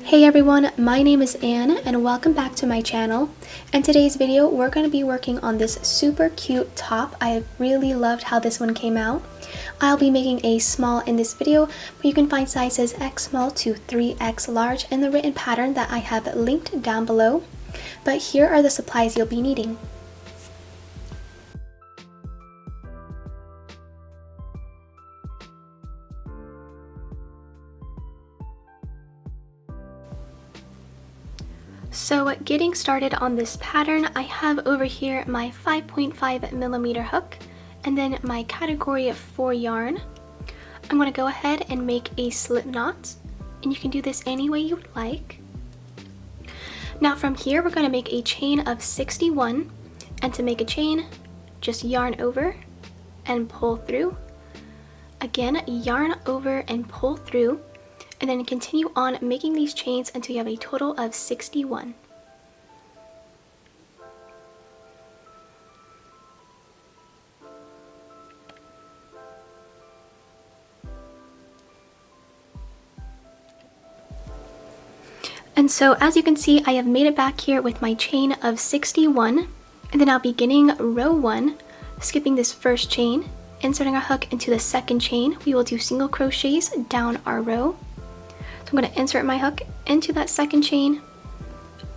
Hey everyone, my name is Anne and welcome back to my channel. In today's video, we're going to be working on this super cute top. I really loved how this one came out. I'll be making a small in this video, but you can find sizes X small to 3X large in the written pattern that I have linked down below. But here are the supplies you'll be needing. So getting started on this pattern, I have over here my 5.5mm hook and then my category 4 yarn. I'm going to go ahead and make a slip knot, and you can do this any way you would like. Now from here we're going to make a chain of 61, and to make a chain, just yarn over and pull through. Again, yarn over and pull through. And then continue on making these chains until you have a total of 61. And so as you can see, I have made it back here with my chain of 61, and then I'll be beginning row 1, skipping this first chain, inserting our hook into the second chain. We will do single crochets down our row. So I'm going to insert my hook into that second chain,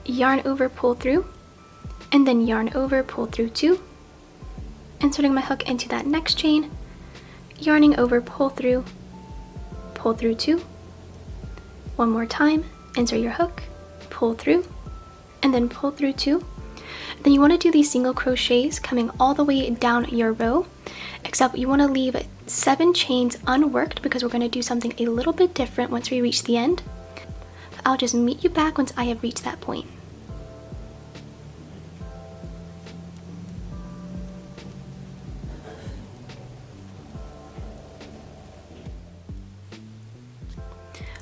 yarn over, pull through, and then yarn over, pull through 2, inserting my hook into that next chain, yarning over, pull through 2, one more time, insert your hook, pull through, and then pull through 2. Then you want to do these single crochets coming all the way down your row, except you want to leave 7 chains unworked because we're going to do something a little bit different once we reach the end. I'll just meet you back once I have reached that point.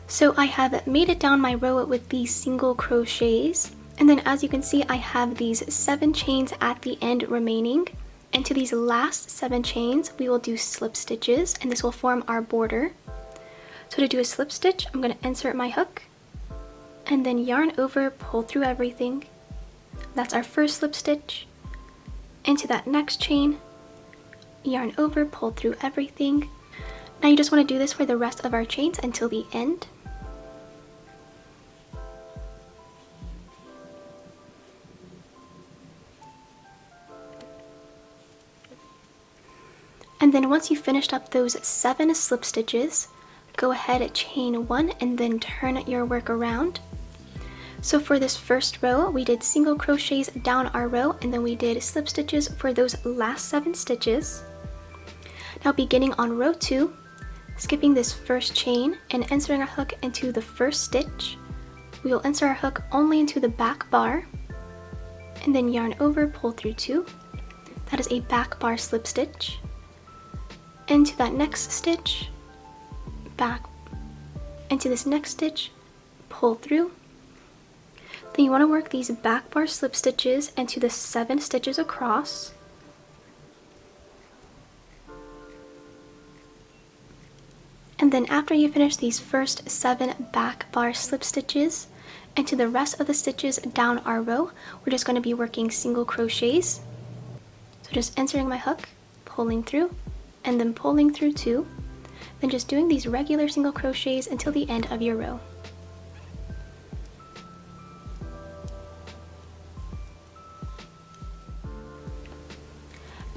So I have made it down my row with these single crochets, and then as you can see, I have these 7 chains at the end remaining. And to these last 7 chains, we will do slip stitches, and this will form our border. So to do a slip stitch, I'm going to insert my hook, and then yarn over, pull through everything. That's our first slip stitch. Into that next chain, yarn over, pull through everything. Now you just want to do this for the rest of our chains until the end. And then once you've finished up those 7 slip stitches, go ahead and chain 1 and then turn your work around. So for this first row, we did single crochets down our row, and then we did slip stitches for those last 7 stitches. Now beginning on row 2, skipping this first chain and inserting our hook into the first stitch, we will insert our hook only into the back bar, and then yarn over, pull through 2. That is a back bar slip stitch. Into that next stitch, back into this next stitch, pull through. Then you want to work these back bar slip stitches into the 7 stitches across. And then after you finish these first 7 back bar slip stitches into the rest of the stitches down our row, we're just going to be working single crochets. So just inserting my hook, pulling through, and then pulling through 2, then just doing these regular single crochets until the end of your row.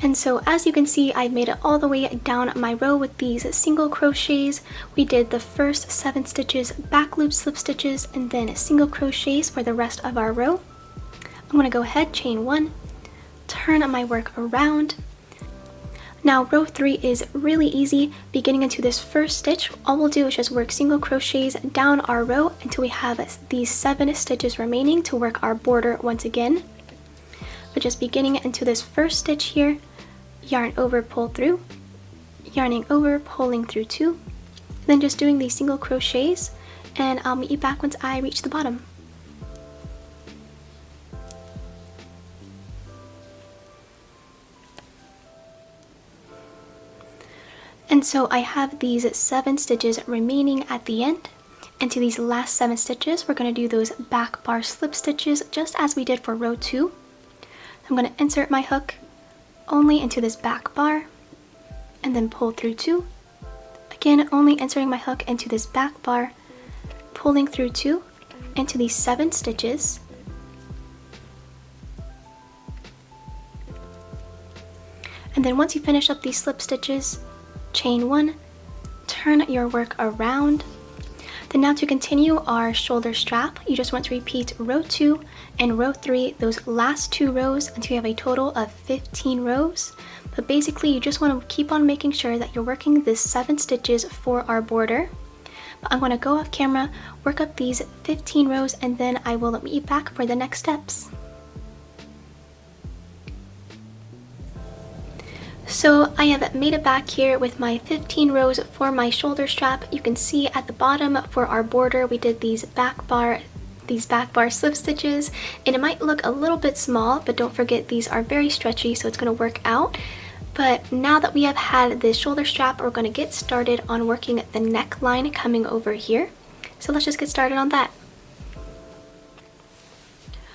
And so as you can see, I've made it all the way down my row with these single crochets. We did the first 7 stitches back loop slip stitches and then single crochets for the rest of our row. I'm going to go ahead, chain 1, turn my work around. Now row 3 is really easy. Beginning into this first stitch, all we'll do is just work single crochets down our row until we have these 7 stitches remaining to work our border once again. But just beginning into this first stitch here, yarn over, pull through, yarning over, pulling through 2, then just doing these single crochets, and I'll meet you back once I reach the bottom. And so I have these 7 stitches remaining at the end, into these last 7 stitches, we're going to do those back bar slip stitches just as we did for row 2. I'm going to insert my hook only into this back bar and then pull through 2. Again, only inserting my hook into this back bar, pulling through 2 into these 7 stitches. And then once you finish up these slip stitches, chain 1, turn your work around. Then now to continue our shoulder strap, you just want to repeat row 2 and row 3, those last 2 rows until you have a total of 15 rows. But basically you just want to keep on making sure that you're working this 7 stitches for our border. But I'm going to go off camera, work up these 15 rows, and then I will meet you back for the next steps. So I have made it back here with my 15 rows for my shoulder strap. You can see at the bottom for our border we did these back bar slip stitches, and it might look a little bit small, but don't forget these are very stretchy, so it's going to work out. But now that we have had this shoulder strap, we're going to get started on working the neckline coming over here. So let's just get started on that.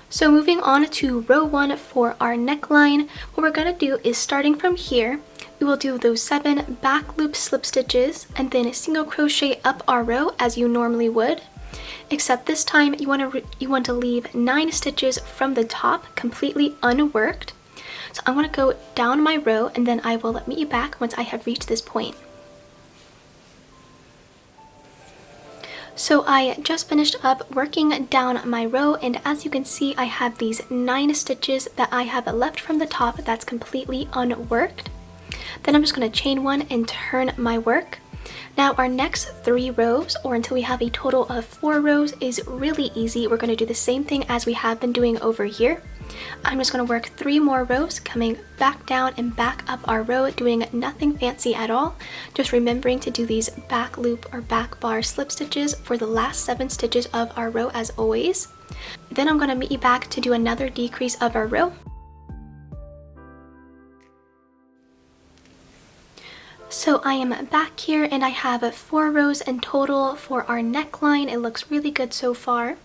So moving on to row 1 for our neckline, what we're going to do is starting from here, we will do those 7 back loop slip stitches and then single crochet up our row as you normally would. Except this time you want to leave 9 stitches from the top completely unworked. So I'm going to go down my row and then I will meet you back once I have reached this point. So I just finished up working down my row, and as you can see I have these 9 stitches that I have left from the top that's completely unworked. Then I'm just going to chain 1 and turn my work. Now our next 3 rows, or until we have a total of 4 rows, is really easy. We're going to do the same thing as we have been doing over here. I'm just going to work 3 more rows, coming back down and back up our row, doing nothing fancy at all. Just remembering to do these back loop or back bar slip stitches for the last 7 stitches of our row as always. Then I'm going to meet you back to do another decrease of our row. So I am back here and I have 4 rows in total for our neckline. It looks really good so far.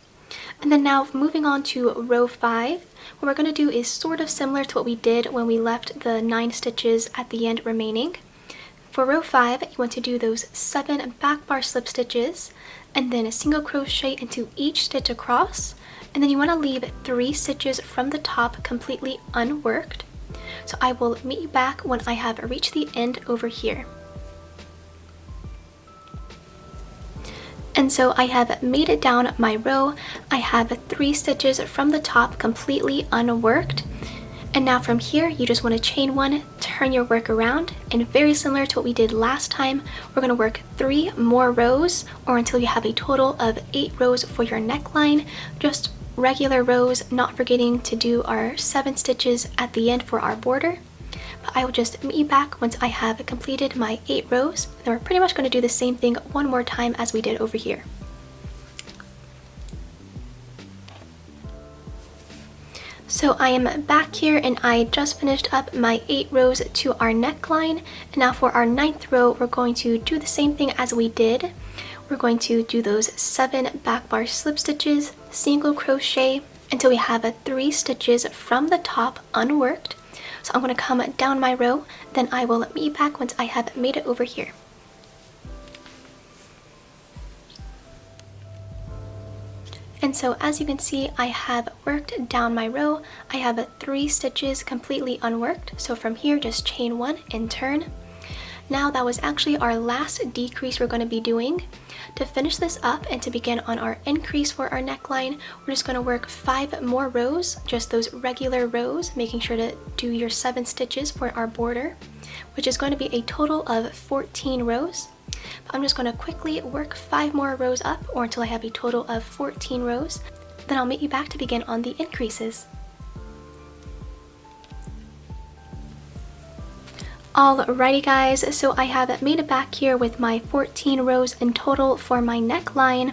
And then now moving on to row 5, what we're going to do is sort of similar to what we did when we left the 9 stitches at the end remaining. For row 5, you want to do those 7 back bar slip stitches and then a single crochet into each stitch across, and then you want to leave 3 stitches from the top completely unworked. So I will meet you back when I have reached the end over here. And so I have made it down my row. I have 3 stitches from the top completely unworked. And now from here, you just want to chain 1, turn your work around, and very similar to what we did last time, we're going to work 3 more rows, or until you have a total of 8 rows for your neckline. Just regular rows, not forgetting to do our 7 stitches at the end for our border. But I will just meet you back once I have completed my 8 rows. Then we're pretty much going to do the same thing one more time as we did over here. So I am back here and I just finished up my 8 rows to our neckline. And now for our 9th row, we're going to do the same thing as we did. We're going to do those 7 back bar slip stitches, single crochet until we have 3 stitches from the top unworked. So I'm going to come down my row, then I will meet you back once I have made it over here. And so as you can see, I have worked down my row. I have 3 stitches completely unworked. So from here, just chain 1 and turn. Now that was actually our last decrease we're going to be doing. To finish this up and to begin on our increase for our neckline, we're just going to work 5 more rows, just those regular rows, making sure to do your 7 stitches for our border, which is going to be a total of 14 rows. But I'm just going to quickly work 5 more rows up, or until I have a total of 14 rows. Then I'll meet you back to begin on the increases. Alrighty guys, so I have made it back here with my 14 rows in total for my neckline,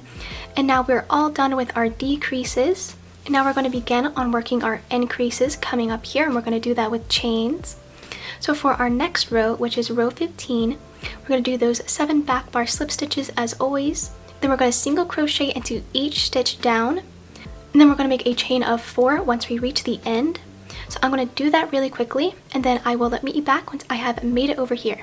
and now we're all done with our decreases. And now we're going to begin on working our increases coming up here, and we're going to do that with chains. So for our next row, which is row 15, we're going to do those 7 back bar slip stitches as always, Then we're going to single crochet into each stitch down, and then we're going to make a chain of 4 once we reach the end. So I'm going to do that really quickly, and then I will meet you back once I have made it over here.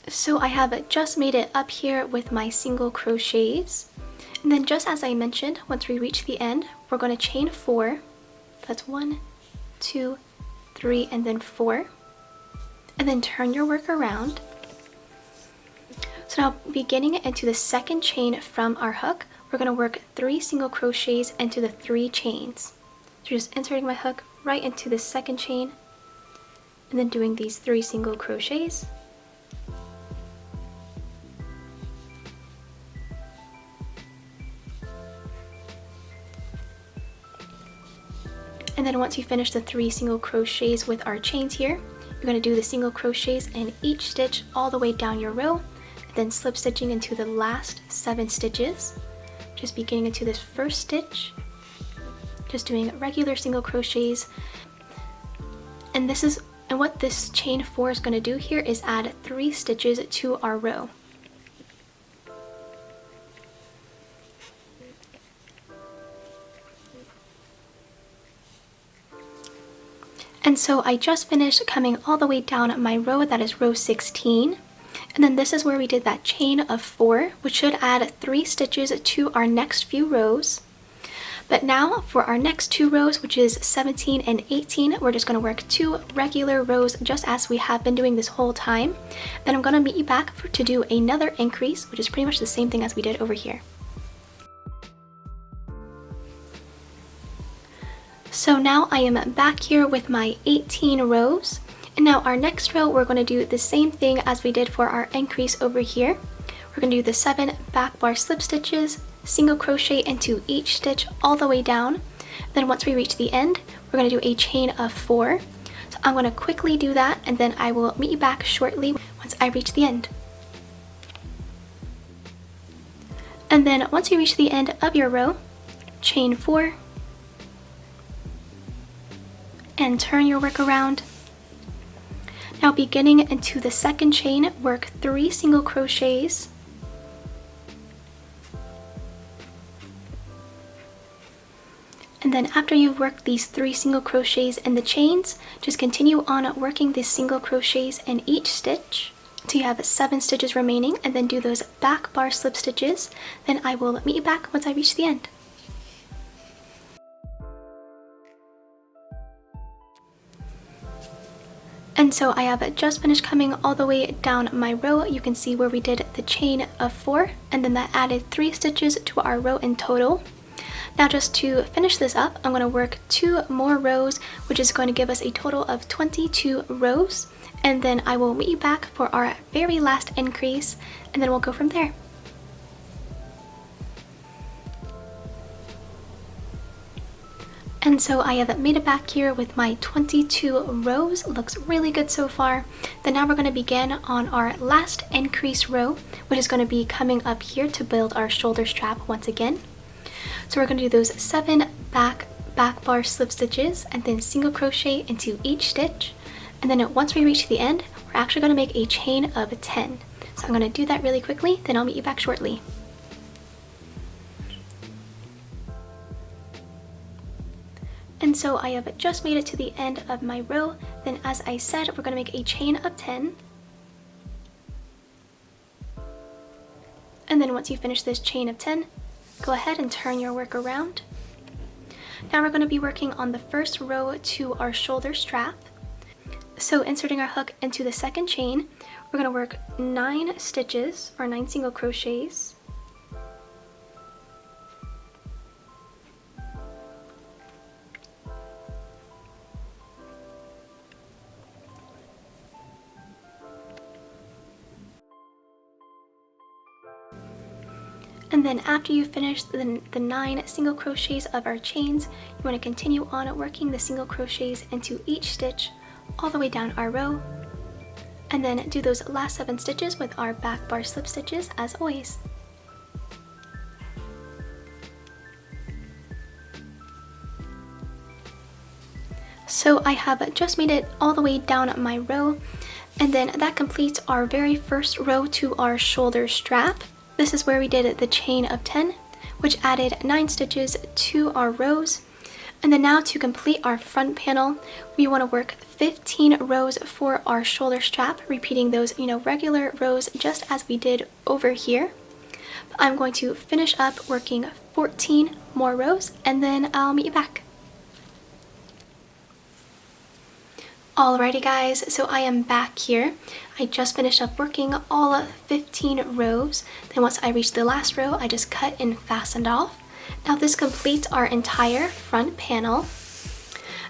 So I have just made it up here with my single crochets. And then just as I mentioned, once we reach the end, we're going to chain 4. That's 1, 2, 3, and then 4. And then turn your work around. So now beginning into the second chain from our hook, we're going to work 3 single crochets into the 3 chains. So just inserting my hook right into the second chain, and then doing these 3 single crochets. And then once you finish the 3 single crochets with our chains here, you're going to do the single crochets in each stitch all the way down your row, and then slip stitching into the last 7 stitches. Just beginning into this first stitch, just doing regular single crochets. And what this chain 4 is going to do here is add 3 stitches to our row. And so I just finished coming all the way down my row, that is row 16. And then this is where we did that chain of 4, which should add 3 stitches to our next few rows. But now for our next 2 rows, which is 17 and 18, we're just going to work 2 regular rows just as we have been doing this whole time. Then I'm going to meet you back to do another increase, which is pretty much the same thing as we did over here. So now I am back here with my 18 rows. And now our next row, we're going to do the same thing as we did for our increase over here. We're going to do the 7 back bar slip stitches, single crochet into each stitch all the way down. Then once we reach the end, we're going to do a chain of 4. So I'm going to quickly do that, and then I will meet you back shortly once I reach the end. And then once you reach the end of your row, chain 4, and turn your work around. Now beginning into the second chain, work 3 single crochets. And then after you've worked these 3 single crochets in the chains, just continue on working these single crochets in each stitch until you have 7 stitches remaining, and then do those back bar slip stitches. Then I will meet you back once I reach the end. And so I have just finished coming all the way down my row. You can see where we did the chain of 4, and then that added 3 stitches to our row in total. Now just to finish this up, I'm going to work 2 more rows, which is going to give us a total of 22 rows. And then I will meet you back for our very last increase, and then we'll go from there. And so I have made it back here with my 22 rows. Looks really good so far. Then now we're going to begin on our last increase row, which is going to be coming up here to build our shoulder strap once again. So we're going to do those 7 back bar slip stitches, and then single crochet into each stitch. And then once we reach the end, we're actually going to make a chain of 10. So I'm going to do that really quickly, then I'll meet you back shortly. And so I have just made it to the end of my row. Then as I said, we're going to make a chain of 10. And then once you finish this chain of 10, go ahead and turn your work around. Now we're going to be working on the first row to our shoulder strap. So inserting our hook into the second chain, we're going to work 9 stitches, or 9 single crochets. And then after you finish the 9 single crochets of our chains, you want to continue on working the single crochets into each stitch all the way down our row. And then do those last 7 stitches with our back bar slip stitches as always. So I have just made it all the way down my row. And then that completes our very first row to our shoulder strap. This is where we did the chain of 10, which added 9 stitches to our rows. And then now to complete our front panel, we want to work 15 rows for our shoulder strap, repeating those, regular rows just as we did over here. I'm going to finish up working 14 more rows and then I'll meet you back. Alrighty guys, so I am back here. I just finished up working all 15 rows. Then once I reached the last row, I just cut and fastened off. Now this completes our entire front panel.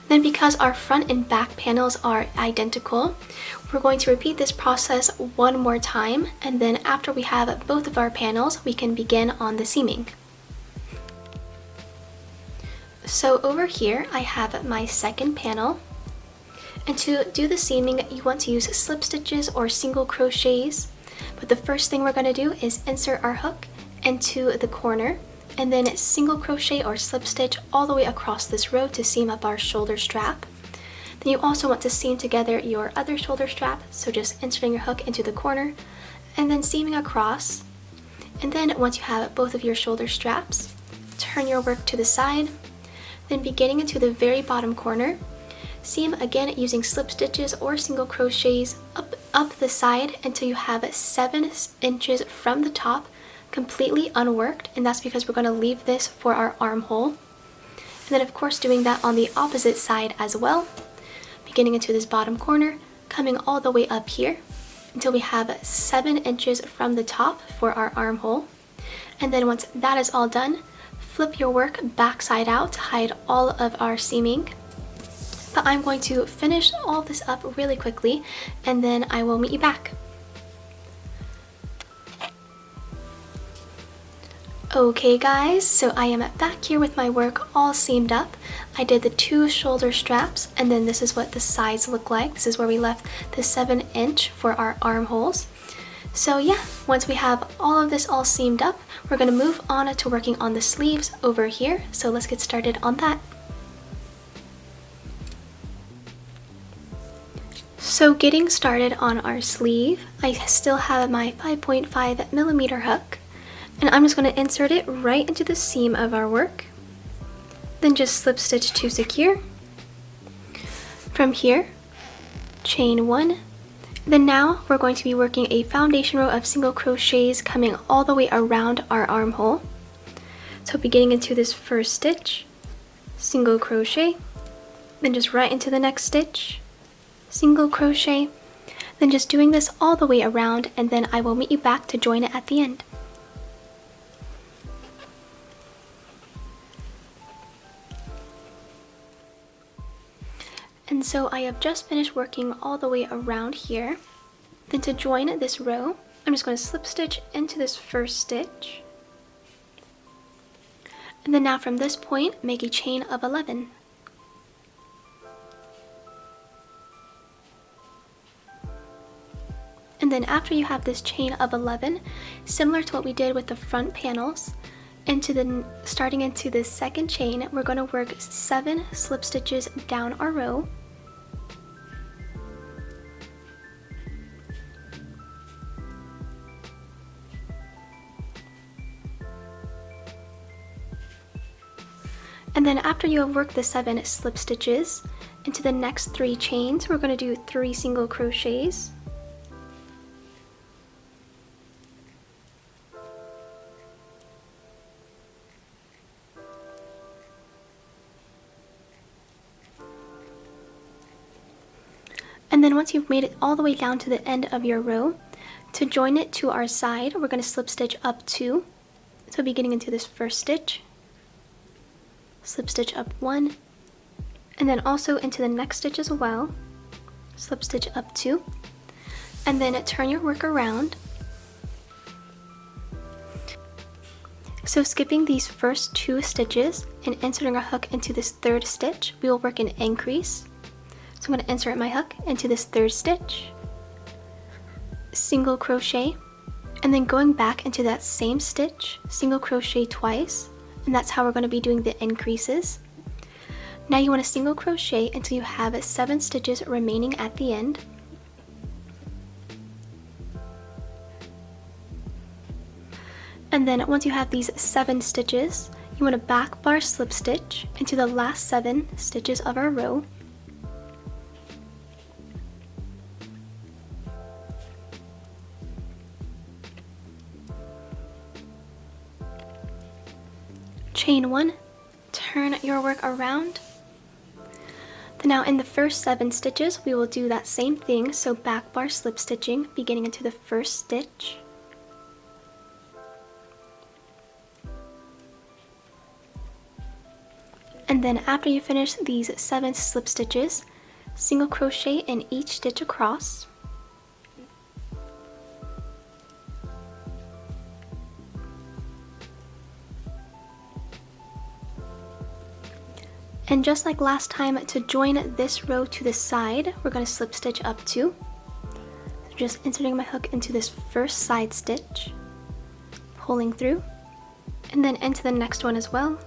Then because our front and back panels are identical, we're going to repeat this process one more time, and then after we have both of our panels, we can begin on the seaming. So over here, I have my second panel. And to do the seaming, you want to use slip stitches or single crochets. But the first thing we're going to do is insert our hook into the corner and then single crochet or slip stitch all the way across this row to seam up our shoulder strap. Then you also want to seam together your other shoulder strap, so just inserting your hook into the corner and then seaming across. And then once you have both of your shoulder straps, turn your work to the side, then beginning into the very bottom corner, seam again using slip stitches or single crochets up the side until you have 7 inches from the top completely unworked, and that's because we're going to leave this for our armhole. And then of course doing that on the opposite side as well, beginning into this bottom corner, coming all the way up here until we have 7 inches from the top for our armhole. And then once that is all done, flip your work backside out to hide all of our seaming. But I'm going to finish all this up really quickly and then I will meet you back. Okay guys, so I am back here with my work all seamed up. I did the 2 shoulder straps and then this is what the sides look like. This is where we left the 7-inch for our armholes. So yeah, once we have all of this all seamed up, we're going to move on to working on the sleeves over here. So let's get started on that. So getting started on our sleeve, I still have my 5.5mm hook. And I'm just going to insert it right into the seam of our work. Then just slip stitch to secure. From here, chain 1. Then now we're going to be working a foundation row of single crochets coming all the way around our armhole. So beginning into this first stitch, single crochet, then just right into the next stitch, single crochet, then just doing this all the way around, and then I will meet you back to join it at the end. And so I have just finished working all the way around here. Then to join this row, I'm just going to slip stitch into this first stitch. And then now from this point, make a chain of 11. And then after you have this chain of 11, similar to what we did with the front panels, starting into the second chain, we're going to work 7 slip stitches down our row. And then after you have worked the 7 slip stitches into the next 3 chains, we're going to do 3 single crochets. And then once you've made it all the way down to the end of your row, to join it to our side, we're going to slip stitch up 2. So beginning into this first stitch, slip stitch up 1, and then also into the next stitch as well, slip stitch up 2, and then turn your work around. So skipping these first 2 stitches and inserting our hook into this 3rd stitch, we will work an increase. So I'm going to insert my hook into this 3rd stitch, single crochet, and then going back into that same stitch, single crochet twice, and that's how we're going to be doing the increases. Now you want to single crochet until you have 7 stitches remaining at the end. And then once you have these 7 stitches, you want to back bar slip stitch into the last 7 stitches of our row. Chain 1, turn your work around. Then now in the first 7 stitches, we will do that same thing, so back bar slip stitching beginning into the first stitch. And then after you finish these 7 slip stitches, single crochet in each stitch across. And just like last time, to join this row to the side, we're going to slip stitch up 2. So just inserting my hook into this first side stitch, pulling through, and then into the next one as well,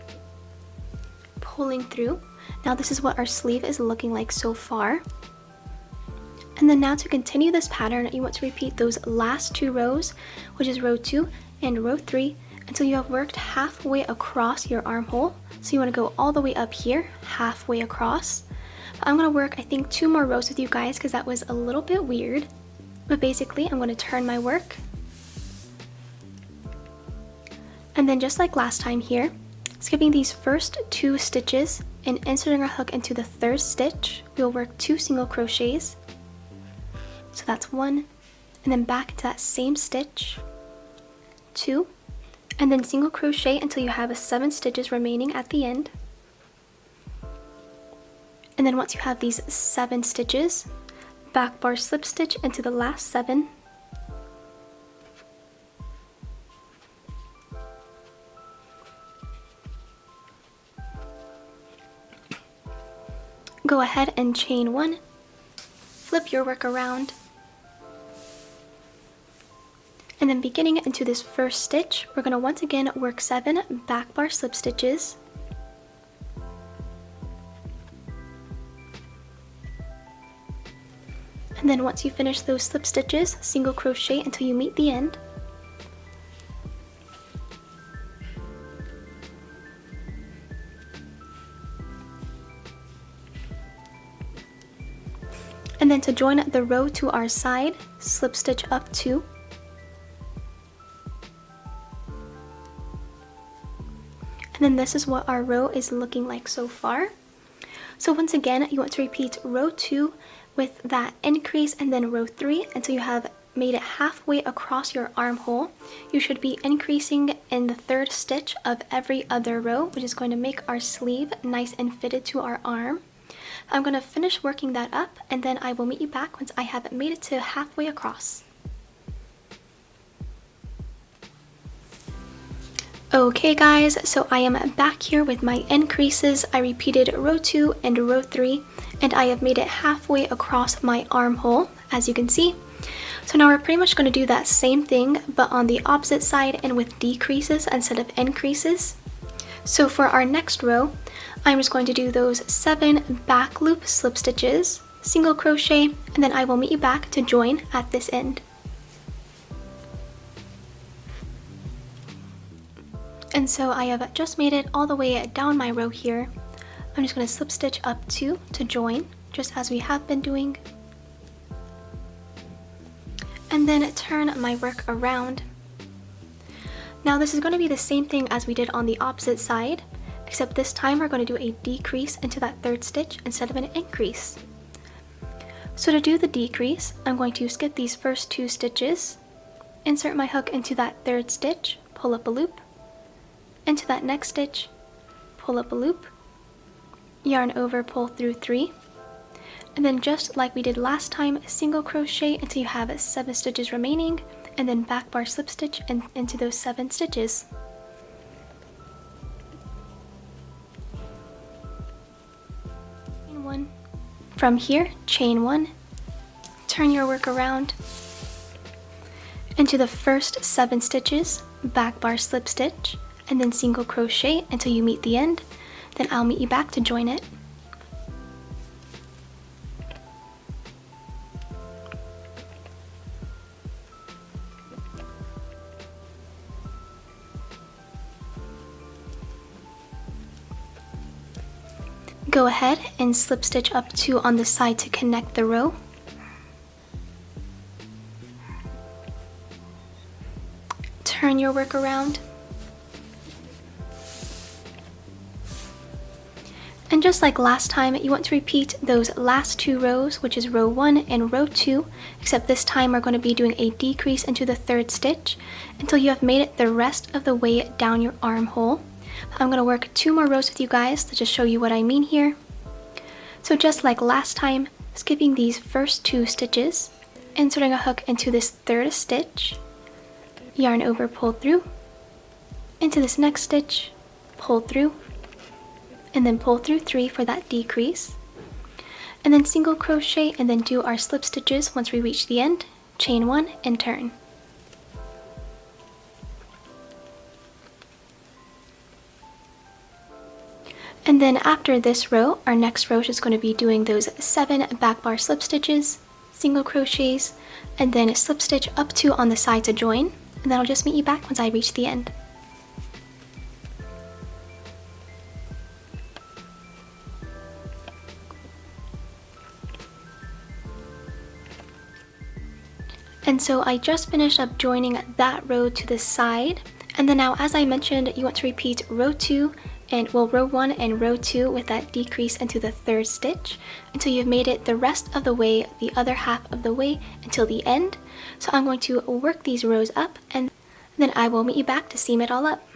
pulling through. Now this is what our sleeve is looking like so far. And then now to continue this pattern, you want to repeat those last 2 rows, which is row 2 and row 3, until you have worked halfway across your armhole. So you want to go all the way up here, halfway across. But I'm going to work, I think, 2 more rows with you guys because that was a little bit weird. But basically, I'm going to turn my work. And then just like last time here, skipping these first 2 stitches and inserting our hook into the 3rd stitch, we'll work 2 single crochets. So that's 1, and then back into that same stitch, 2, and then single crochet until you have 7 stitches remaining at the end. And then once you have these 7 stitches, back bar slip stitch into the last 7. Go ahead and chain 1, flip your work around, and then beginning into this first stitch, we're going to once again work 7 back bar slip stitches. And then once you finish those slip stitches, single crochet until you meet the end. And then to join the row to our side, slip stitch up 2. And then this is what our row is looking like so far. So once again, you want to repeat row 2 with that increase, and then row 3 until you have made it halfway across your armhole. You should be increasing in the 3rd stitch of every other row, which is going to make our sleeve nice and fitted to our arm. I'm going to finish working that up, and then I will meet you back once I have made it to halfway across. Okay guys, so I am back here with my increases. I repeated row 2 and row 3, and I have made it halfway across my armhole, as you can see. So now we're pretty much going to do that same thing, but on the opposite side and with decreases instead of increases. So for our next row, I'm just going to do those 7 back loop slip stitches, single crochet, and then I will meet you back to join at this end. And so I have just made it all the way down my row here. I'm just going to slip stitch up 2 to join, just as we have been doing. And then turn my work around. Now this is going to be the same thing as we did on the opposite side, except this time we're going to do a decrease into that 3rd stitch instead of an increase. So to do the decrease, I'm going to skip these first 2 stitches, insert my hook into that 3rd stitch, pull up a loop, into that next stitch, pull up a loop, yarn over, pull through 3, and then just like we did last time, single crochet until you have 7 stitches remaining, and then back bar slip stitch into those 7 stitches. Chain 1. From here, chain 1, turn your work around into the first 7 stitches, back bar slip stitch, and then single crochet until you meet the end. Then I'll meet you back to join it. Go ahead and slip stitch up 2 on the side to connect the row. Turn your work around. And just like last time, you want to repeat those last 2 rows, which is row 1 and row 2, except this time we're going to be doing a decrease into the 3rd stitch until you have made it the rest of the way down your armhole. I'm going to work 2 more rows with you guys to just show you what I mean here. So just like last time, skipping these first 2 stitches, inserting a hook into this 3rd stitch, yarn over, pull through, into this next stitch, pull through, and then pull through 3 for that decrease, and then single crochet and then do our slip stitches once we reach the end, chain 1 and turn. And then after this row, our next row is just going to be doing those 7 back bar slip stitches, single crochets, and then slip stitch up 2 on the side to join, and then I'll just meet you back once I reach the end. And so I just finished up joining that row to the side, and then now, as I mentioned, you want to repeat row 2 and row 1 and row 2 with that decrease into the 3rd stitch until you've made it the rest of the way, the other half of the way until the end. So I'm going to work these rows up and then I will meet you back to seam it all up.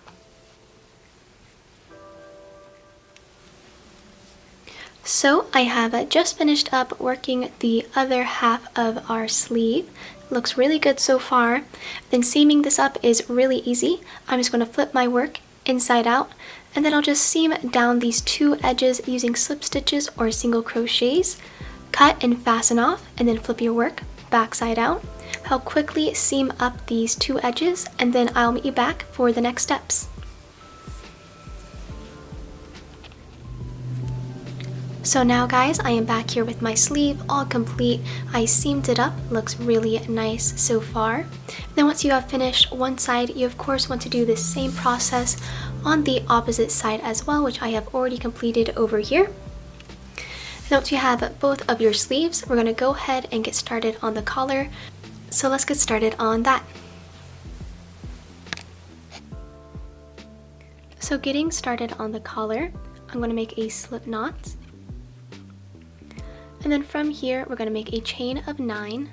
So I have just finished up working the other half of our sleeve. Looks really good so far. Then seaming this up is really easy. I'm just going to flip my work inside out, and then I'll just seam down these 2 edges using slip stitches or single crochets, cut and fasten off, and then flip your work backside out. I'll quickly seam up these 2 edges, and then I'll meet you back for the next steps. So now guys, I am back here with my sleeve all complete. I seamed it up, looks really nice so far. Then once you have finished one side, you of course want to do the same process on the opposite side as well, which I have already completed over here. And once you have both of your sleeves, we're going to go ahead and get started on the collar. So let's get started on that. So getting started on the collar, I'm going to make a slip knot. And then from here, we're going to make a chain of 9.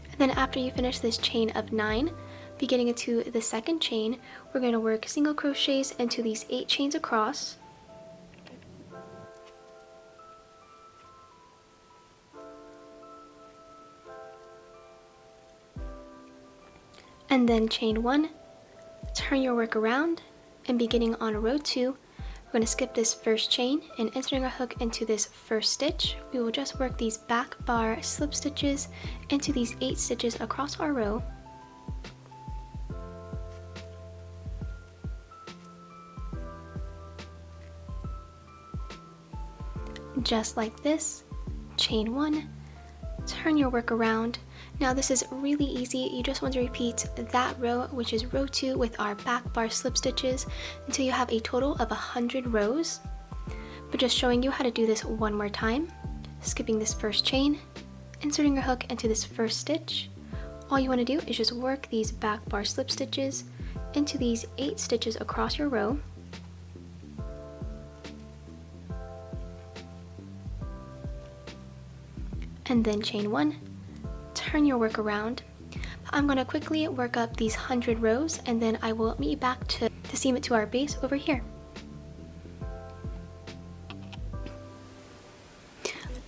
And then after you finish this chain of 9, beginning into the 2nd chain, we're going to work single crochets into these 8 chains across. And then chain 1, turn your work around, and beginning on row 2, we're going to skip this first chain and inserting a hook into this 1st stitch. We will just work these back bar slip stitches into these 8 stitches across our row. Just like this, chain 1, turn your work around. Now this is really easy. You just want to repeat that row, which is row 2, with our back bar slip stitches until you have a total of 100 rows. But just showing you how to do this one more time. Skipping this first chain, inserting your hook into this 1st stitch. All you want to do is just work these back bar slip stitches into these 8 stitches across your row. And then chain 1. Turn your work around. I'm going to quickly work up these 100 rows and then I will meet you back to seam it to our base over here.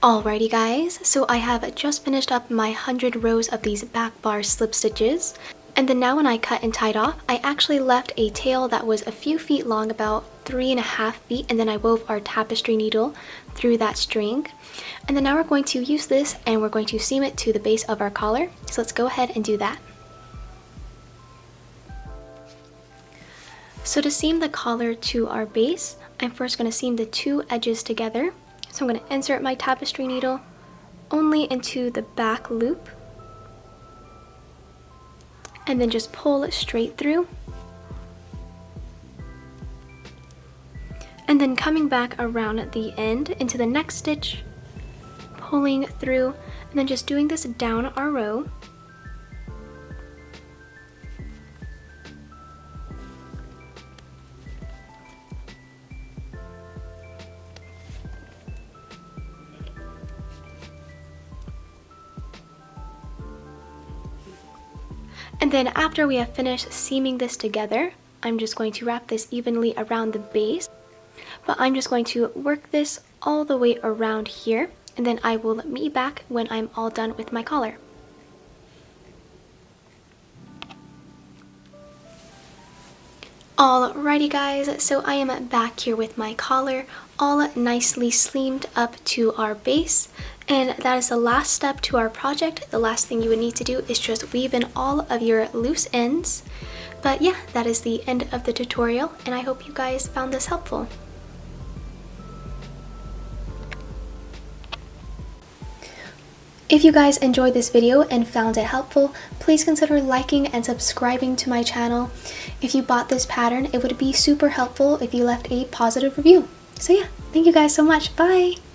Alrighty guys, so I have just finished up my 100 rows of these back bar slip stitches. And then now when I cut and tied off, I actually left a tail that was a few feet long, about 3.5 feet, and then I wove our tapestry needle through that string. And then now we're going to use this and we're going to seam it to the base of our collar. So let's go ahead and do that. So to seam the collar to our base, I'm first going to seam the 2 edges together. So I'm going to insert my tapestry needle only into the back loop. And then just pull it straight through. And then coming back around at the end into the next stitch, pulling through, and then just doing this down our row. And then after we have finished seaming this together, I'm just going to wrap this evenly around the base. But I'm just going to work this all the way around here, and then I will meet back when I'm all done with my collar. Alrighty guys, so I am back here with my collar all nicely sleeved up to our base, and that is the last step to our project. The last thing you would need to do is just weave in all of your loose ends. But yeah, that is the end of the tutorial, and I hope you guys found this helpful. If you guys enjoyed this video and found it helpful, please consider liking and subscribing to my channel. If you bought this pattern, it would be super helpful if you left a positive review. So yeah, thank you guys so much. Bye!